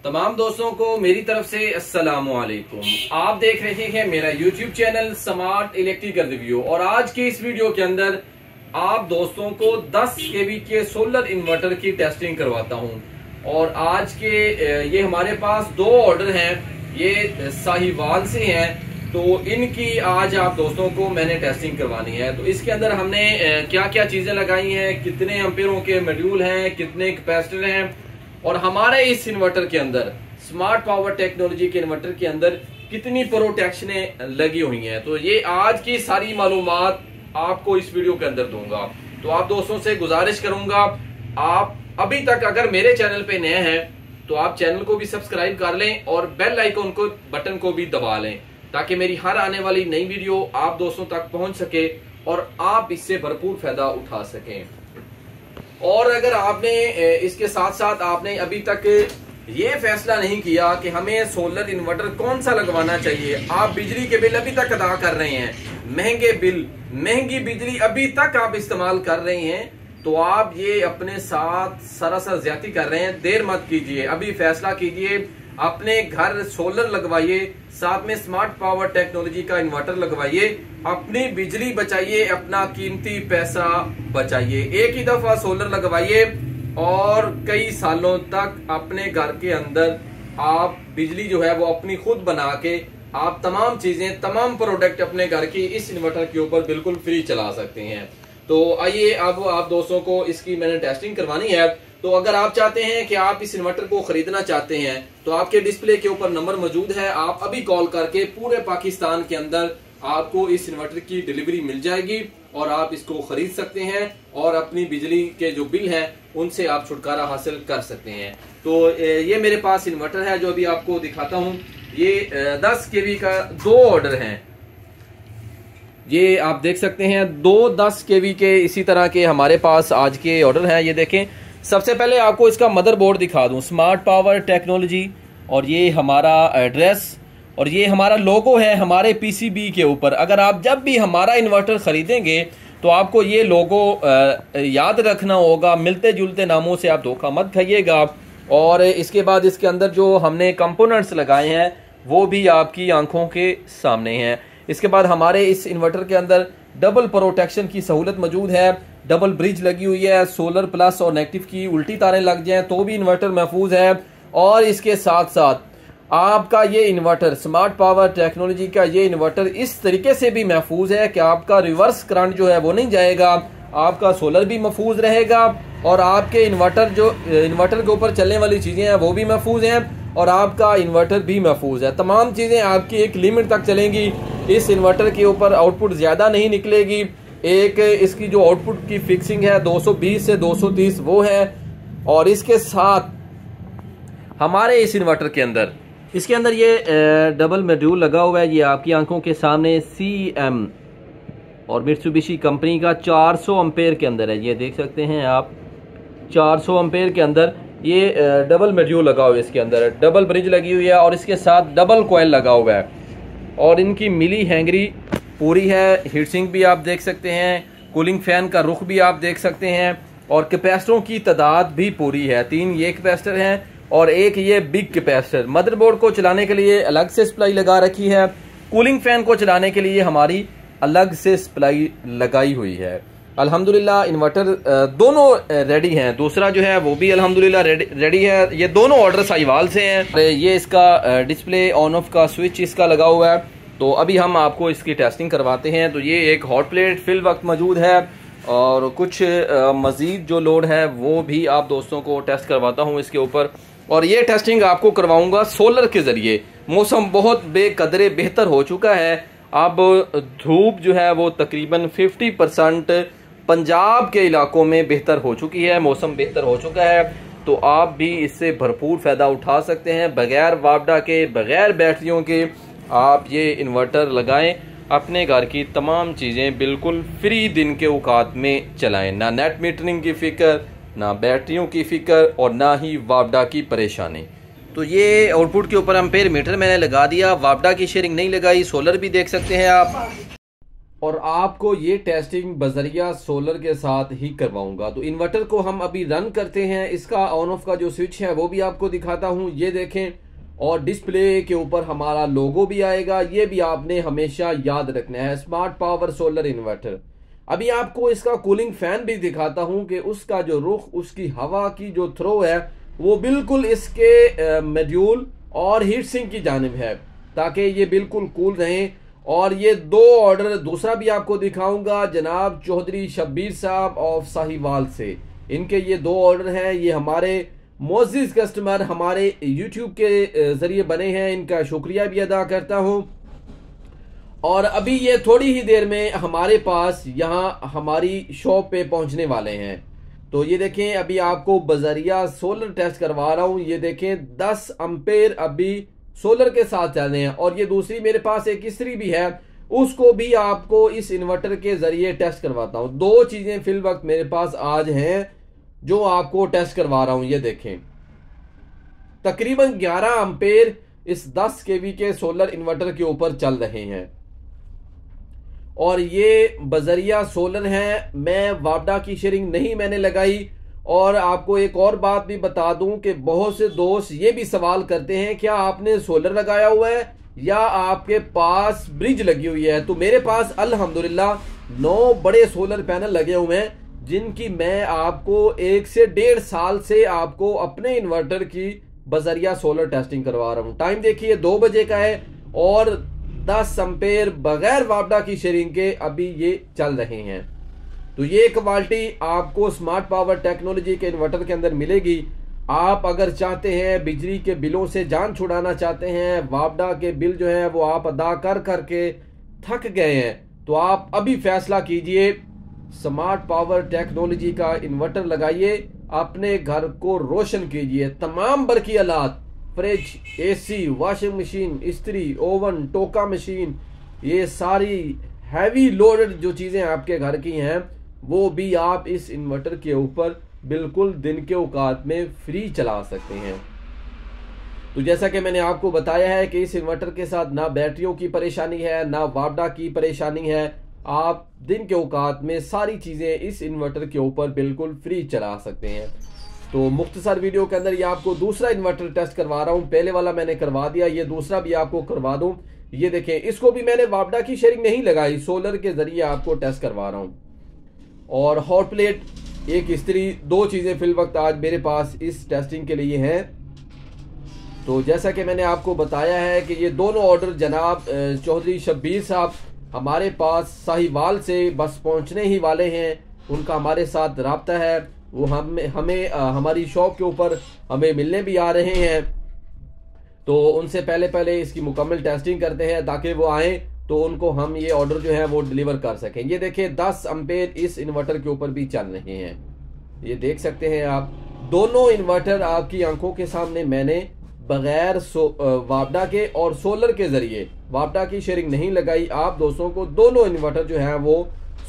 तमाम दोस्तों को मेरी तरफ से अस्सलाम वालेकुम। आप देख रहे हैं मेरा YouTube channel smart electrical review और आज की इस वीडियो के अंदर आप दोस्तों को 10 केवी के सोलर इन्वर्टर की टेस्टिंग करवाता हूं। और आज के ये हमारे पास दो ऑर्डर हैं, ये साहिवाल से हैं, तो इनकी आज आप दोस्तों को मैंने टेस्टिंग करवानी है। तो इसके अंदर हमने क्या क्या चीजें लगाई हैं, कितने एम्पेयरों के मॉड्यूल हैं, कितने कैपेसिटर हैं, और हमारे इस इन्वर्टर के अंदर स्मार्ट पावर टेक्नोलॉजी के इन्वर्टर के अंदर कितनी प्रोटेक्शनें लगी हुई हैं। तो ये आज की सारी मालूमात आपको इस वीडियो के अंदर दूंगा। तो आप दोस्तों से गुजारिश करूंगा, आप अभी तक अगर मेरे चैनल पे नए हैं तो आप चैनल को भी सब्सक्राइब कर लें और बेल आइकन को बटन को भी दबा लें, ताकि मेरी हर आने वाली नई वीडियो आप दोस्तों तक पहुंच सके और आप इससे भरपूर फायदा उठा सकें। और अगर आपने इसके साथ साथ आपने अभी तक ये फैसला नहीं किया कि हमें सोलर इन्वर्टर कौन सा लगवाना चाहिए, आप बिजली के बिल अभी तक अदा कर रहे हैं, महंगे बिल, महंगी बिजली अभी तक आप इस्तेमाल कर रहे हैं, तो आप ये अपने साथ सरासर ज्यादती कर रहे हैं। देर मत कीजिए, अभी फैसला कीजिए, अपने घर सोलर लगवाइए, साथ में स्मार्ट पावर टेक्नोलॉजी का इन्वर्टर लगवाइए, अपनी बिजली बचाइए, अपना कीमती पैसा बचाइए। एक ही दफा सोलर लगवाइए और कई सालों तक अपने घर के अंदर आप बिजली जो है वो अपनी खुद बना के आप तमाम चीजें, तमाम प्रोडक्ट अपने घर की इस इन्वर्टर के ऊपर बिल्कुल फ्री चला सकते हैं। तो आइए अब आप दोस्तों को इसकी मैंने टेस्टिंग करवानी है। तो अगर आप चाहते हैं कि आप इस इन्वर्टर को खरीदना चाहते हैं तो आपके डिस्प्ले के ऊपर नंबर मौजूद है, आप अभी कॉल करके पूरे पाकिस्तान के अंदर आपको इस इन्वर्टर की डिलीवरी मिल जाएगी और आप इसको खरीद सकते हैं और अपनी बिजली के जो बिल हैं उनसे आप छुटकारा हासिल कर सकते हैं। तो ये मेरे पास इन्वर्टर है जो अभी आपको दिखाता हूं। ये 10 केवी का दो ऑर्डर हैं, ये आप देख सकते हैं, दो 10 केवी के इसी तरह के हमारे पास आज के ऑर्डर हैं। ये देखें, सबसे पहले आपको इसका मदरबोर्ड दिखा दूं, स्मार्ट पावर टेक्नोलॉजी, और ये हमारा एड्रेस और ये हमारा लोगो है हमारे पीसीबी के ऊपर। अगर आप जब भी हमारा इन्वर्टर खरीदेंगे तो आपको ये लोगो याद रखना होगा, मिलते जुलते नामों से आप धोखा मत खाइएगा। और इसके बाद इसके अंदर जो हमने कंपोनेंट्स लगाए हैं वो भी आपकी आंखों के सामने हैं। इसके बाद हमारे इस इन्वर्टर के अंदर डबल प्रोटेक्शन की सहूलत मौजूद है, डबल ब्रिज लगी हुई है, सोलर प्लस और नेगेटिव की उल्टी तारें लग जाएं तो भी इन्वर्टर महफूज है। और इसके साथ साथ आपका ये इन्वर्टर, स्मार्ट पावर टेक्नोलॉजी का ये इन्वर्टर इस तरीके से भी महफूज है कि आपका रिवर्स करंट जो है वो नहीं जाएगा, आपका सोलर भी महफूज रहेगा और आपके इन्वर्टर के ऊपर चलने वाली चीजें हैं वो भी महफूज हैं और आपका इन्वर्टर भी महफूज है। तमाम चीजें आपकी एक लिमिट तक चलेंगी। इस इन्वर्टर के ऊपर आउटपुट ज्यादा नहीं निकलेगी। एक इसकी जो आउटपुट की फिक्सिंग है 220 से 230 वो है। और इसके साथ हमारे इस इन्वर्टर के अंदर इसके अंदर ये डबल मॉड्यूल लगा हुआ है, ये आपकी आंखों के सामने CM और मित्सुबिशी कंपनी का 400 एम्पेयर के अंदर है। ये देख सकते हैं आप, 400 एम्पेयर के अंदर ये डबल मॉड्यूल लगा हुआ है, इसके अंदर डबल ब्रिज लगी हुई है और इसके साथ डबल कॉइल लगा हुआ है और इनकी मिली हैंगरी पूरी है। हीट सिंक भी आप देख सकते हैं, कूलिंग फैन का रुख भी आप देख सकते हैं और कैपेसिटरों की तादाद भी पूरी है। 3 ये कैपेसिटर हैं और एक ये बिग कैपेसिटर। मदरबोर्ड को चलाने के लिए अलग से सप्लाई लगा रखी है, कूलिंग फैन को चलाने के लिए हमारी अलग से सप्लाई लगाई हुई है। अल्हम्दुलिल्लाह इन्वर्टर दोनों रेडी हैं, दूसरा जो है वो भी अल्हम्दुलिल्लाह रेडी है। ये दोनों ऑर्डर साहिवाल से हैं। ये इसका डिस्प्ले ऑन ऑफ का स्विच इसका लगा हुआ है। तो अभी हम आपको इसकी टेस्टिंग करवाते हैं। तो ये एक हॉट प्लेट फिल वक्त मौजूद है और कुछ मजीद जो लोड है वो भी आप दोस्तों को टेस्ट करवाता हूँ इसके ऊपर। और ये टेस्टिंग आपको करवाऊंगा सोलर के जरिए। मौसम बहुत बेकदरे बेहतर हो चुका है, अब धूप जो है वो तकरीबन 50% पंजाब के इलाकों में बेहतर हो चुकी है, मौसम बेहतर हो चुका है। तो आप भी इससे भरपूर फायदा उठा सकते हैं। बगैर वापडा के, बगैर बैटरियों के आप ये इन्वर्टर लगाएं, अपने घर की तमाम चीज़ें बिल्कुल फ्री दिन के औकात में चलाएं। ना नेट मीटरिंग की फिक्र, ना बैटरियों की फिक्र और ना ही वापडा की परेशानी। तो ये आउटपुट के ऊपर एम्पेयर मीटर मैंने लगा दिया, वापडा की शेयरिंग नहीं लगाई, सोलर भी देख सकते हैं आप। और आपको ये टेस्टिंग बजरिया सोलर के साथ ही करवाऊंगा। तो इन्वर्टर को हम अभी रन करते हैं, इसका ऑन ऑफ का जो स्विच है वो भी आपको दिखाता हूं, ये देखें। और डिस्प्ले के ऊपर हमारा लोगो भी आएगा, ये भी आपने हमेशा याद रखना है, स्मार्ट पावर सोलर इन्वर्टर। अभी आपको इसका कूलिंग फैन भी दिखाता हूं कि उसका जो रुख, उसकी हवा की जो थ्रो है वो बिल्कुल इसके मॉड्यूल और हीट सिंक की जानिब है, ताकि ये बिल्कुल कूल रहें। और ये दो ऑर्डर दूसरा भी आपको दिखाऊंगा जनाब चौधरी शब्बीर साहब ऑफ साहिवाल से, इनके ये दो ऑर्डर हैं। ये हमारे मोअज़्ज़िज़ कस्टमर हमारे यूट्यूब के जरिए बने हैं, इनका शुक्रिया भी अदा करता हूं। और अभी ये थोड़ी ही देर में हमारे पास यहाँ हमारी शॉप पे पहुंचने वाले हैं। तो ये देखें, अभी आपको बजरिया सोलर टेस्ट करवा रहा हूं। ये देखें 10 एम्पेयर अभी सोलर के साथ चल रहे हैं। और ये दूसरी मेरे पास एक इस्त्री भी है, उसको भी आपको इस इन्वर्टर के जरिए टेस्ट करवाता हूं। दो चीजें फिल वक्त मेरे पास आज हैं जो आपको टेस्ट करवा रहा हूं। ये देखें, तकरीबन 11 एम्पेयर इस 10 केवी के सोलर इन्वर्टर के ऊपर चल रहे हैं। और ये बजरिया सोलर है, मैं वापडा की शेयरिंग नहीं मैंने लगाई। और आपको एक और बात भी बता दूं कि बहुत से दोस्त ये भी सवाल करते हैं, क्या आपने सोलर लगाया हुआ है या आपके पास ब्रिज लगी हुई है? तो मेरे पास अल्हम्दुलिल्लाह 9 बड़े सोलर पैनल लगे हुए हैं, जिनकी मैं आपको 1 से 1.5 साल से आपको अपने इन्वर्टर की बजरिया सोलर टेस्टिंग करवा रहा हूं। टाइम देखिए 2 बजे का है और 10 एम्पेयर बगैर वापडा की शेयरिंग के अभी ये चल रहे हैं। तो ये क्वालिटी आपको स्मार्ट पावर टेक्नोलॉजी के इन्वर्टर के अंदर मिलेगी। आप अगर चाहते हैं बिजली के बिलों से जान छुड़ाना चाहते हैं, वापडा के बिल जो है वो आप अदा कर करके थक गए हैं, तो आप अभी फैसला कीजिए, स्मार्ट पावर टेक्नोलॉजी का इन्वर्टर लगाइए, अपने घर को रोशन कीजिए। तमाम बरकी आलात, फ्रिज, एसी, वॉशिंग मशीन, इस्त्री, ओवन, टोका मशीन, ये सारी हैवी लोडेड जो चीजें आपके घर की हैं वो भी आप इस इन्वर्टर के ऊपर बिल्कुल दिन के औकात में फ्री चला सकते हैं। तो जैसा कि मैंने आपको बताया है कि इस इन्वर्टर के साथ ना बैटरियों की परेशानी है, ना वापडा की परेशानी है। आप दिन के औकात में सारी चीजें इस इन्वर्टर के ऊपर बिल्कुल फ्री चला सकते हैं। तो मुख्तसर वीडियो के अंदर ये आपको दूसरा इन्वर्टर टेस्ट करवा रहा हूं। पहले वाला मैंने करवा दिया, ये दूसरा भी आपको करवा दूं। ये देखें, इसको भी मैंने वापडा की शेयरिंग नहीं लगाई, सोलर के जरिए आपको टेस्ट करवा रहा हूं। और हॉट प्लेट, एक इस्त्री, 2 चीजें फिल वक्त आज मेरे पास इस टेस्टिंग के लिए हैं। तो जैसा कि मैंने आपको बताया है कि ये दोनों ऑर्डर जनाब चौधरी शब्बीर साहब हमारे पास साहिवाल से बस पहुंचने ही वाले हैं। उनका हमारे साथ राब्ता है, वो हमें हमारी शॉप के ऊपर हमें मिलने भी आ रहे हैं। तो उनसे पहले इसकी मुकम्मल टेस्टिंग करते हैं ताकि वो आए तो उनको हम ये ऑर्डर जो है वो डिलीवर कर सकें। ये देखिए 10 एम्पेयर इस इन्वर्टर के ऊपर भी चल रहे हैं, ये देख सकते हैं आप। दोनों इन्वर्टर आपकी आंखों के सामने मैंने बगैर वापडा के और सोलर के जरिए, वापडा की शेयरिंग नहीं लगाई, आप दोस्तों को दोनों इन्वर्टर जो है वो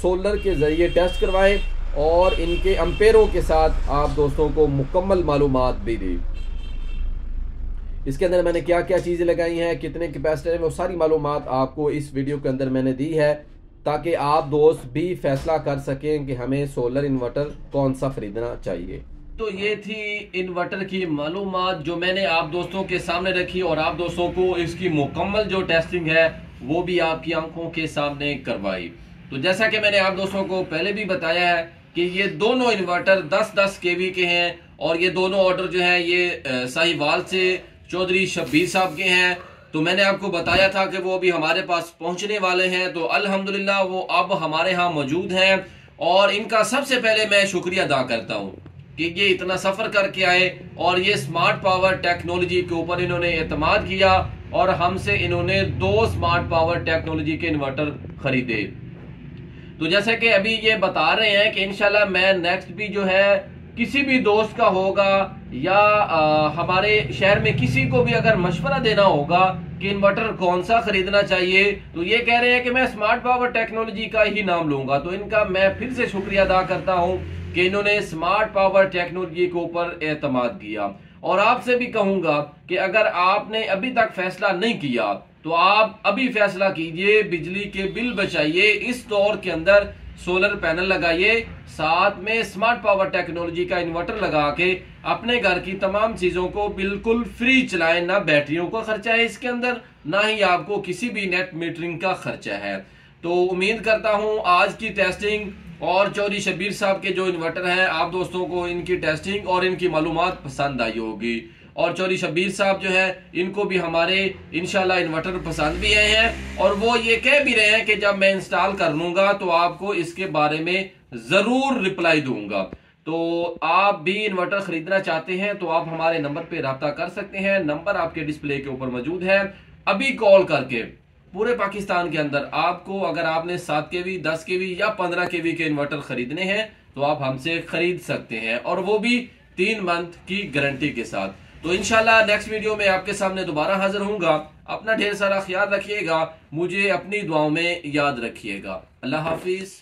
सोलर के जरिए टेस्ट करवाए और इनके एम्पेयरों के साथ आप दोस्तों को मुकम्मल मालूमात भी दी। इसके अंदर मैंने क्या क्या चीज़ें लगाई हैं, कितने कैपेसिटर हैं, वो सारी मालूमात आपको इस वीडियो के अंदर मैंने दी है, ताकि आप दोस्त भी फैसला कर सकें कि हमें सोलर इन्वर्टर कौन सा खरीदना चाहिए। तो ये थी इन्वर्टर की मालूमात जो मैंने आप दोस्तों के सामने रखी और आप दोस्तों को इसकी मुकम्मल जो टेस्टिंग है वो भी आपकी आंखों के सामने करवाई। तो जैसा कि मैंने आप दोस्तों को पहले भी बताया है कि ये दोनों इन्वर्टर 10-10 केवी के हैं और ये दोनों ऑर्डर जो है ये साहिवाल से चौधरी शब्बीर साहब के हैं। तो मैंने आपको बताया था कि वो अभी हमारे पास पहुंचने वाले हैं, तो अल्हम्दुलिल्लाह वो अब हमारे यहाँ मौजूद हैं और इनका सबसे पहले मैं शुक्रिया अदा करता हूँ कि ये इतना सफर करके आए और ये स्मार्ट पावर टेक्नोलॉजी के ऊपर इन्होंने एतमाद किया और हमसे इन्होंने 2 स्मार्ट पावर टेक्नोलॉजी के इन्वर्टर खरीदे। तो जैसे कि अभी ये बता रहे हैं कि इंशाल्लाह मैं नेक्स्ट भी जो है किसी भी दोस्त का होगा या हमारे शहर में किसी को भी अगर मशवरा देना होगा कि इन्वर्टर कौन सा खरीदना चाहिए, तो ये कह रहे हैं कि मैं स्मार्ट पावर टेक्नोलॉजी का ही नाम लूंगा। तो इनका मैं फिर से शुक्रिया अदा करता हूं कि इन्होंने स्मार्ट पावर टेक्नोलॉजी के ऊपर एतमाद किया। और आपसे भी कहूंगा कि अगर आपने अभी तक फैसला नहीं किया तो आप अभी फैसला कीजिए, बिजली के बिल बचाइए, इस दौर के अंदर सोलर पैनल लगाइए, साथ में स्मार्ट पावर टेक्नोलॉजी का इन्वर्टर लगा के अपने घर की तमाम चीजों को बिल्कुल फ्री चलाएं। ना बैटरियों का खर्चा है इसके अंदर, ना ही आपको किसी भी नेट मीटरिंग का खर्चा है। तो उम्मीद करता हूं आज की टेस्टिंग और चौधरी शब्बीर साहब के जो इन्वर्टर हैं, आप दोस्तों को इनकी टेस्टिंग और इनकी मालूमात पसंद आई होगी। और चौधरी शब्बीर साहब जो है, इनको भी हमारे इंशाल्लाह इन्वर्टर पसंद भी आए हैं, और वो ये कह भी रहे हैं कि जब मैं इंस्टॉल कर लूंगा तो आपको इसके बारे में जरूर रिप्लाई दूंगा। तो आप भी इन्वर्टर खरीदना चाहते हैं तो आप हमारे नंबर पे राब्ता कर सकते हैं। नंबर आपके डिस्प्ले के ऊपर मौजूद है। अभी कॉल करके पूरे पाकिस्तान के अंदर आपको, अगर आपने 7 केवी, 10 केवी या 15 केवी के इन्वर्टर खरीदने हैं तो आप हमसे खरीद सकते हैं, और वो भी 3 मंथ की गारंटी के साथ। तो इंशाल्लाह नेक्स्ट वीडियो में आपके सामने दोबारा हाजिर होऊंगा। अपना ढेर सारा ख्याल रखिएगा, मुझे अपनी दुआओं में याद रखिएगा। अल्लाह हाफिज।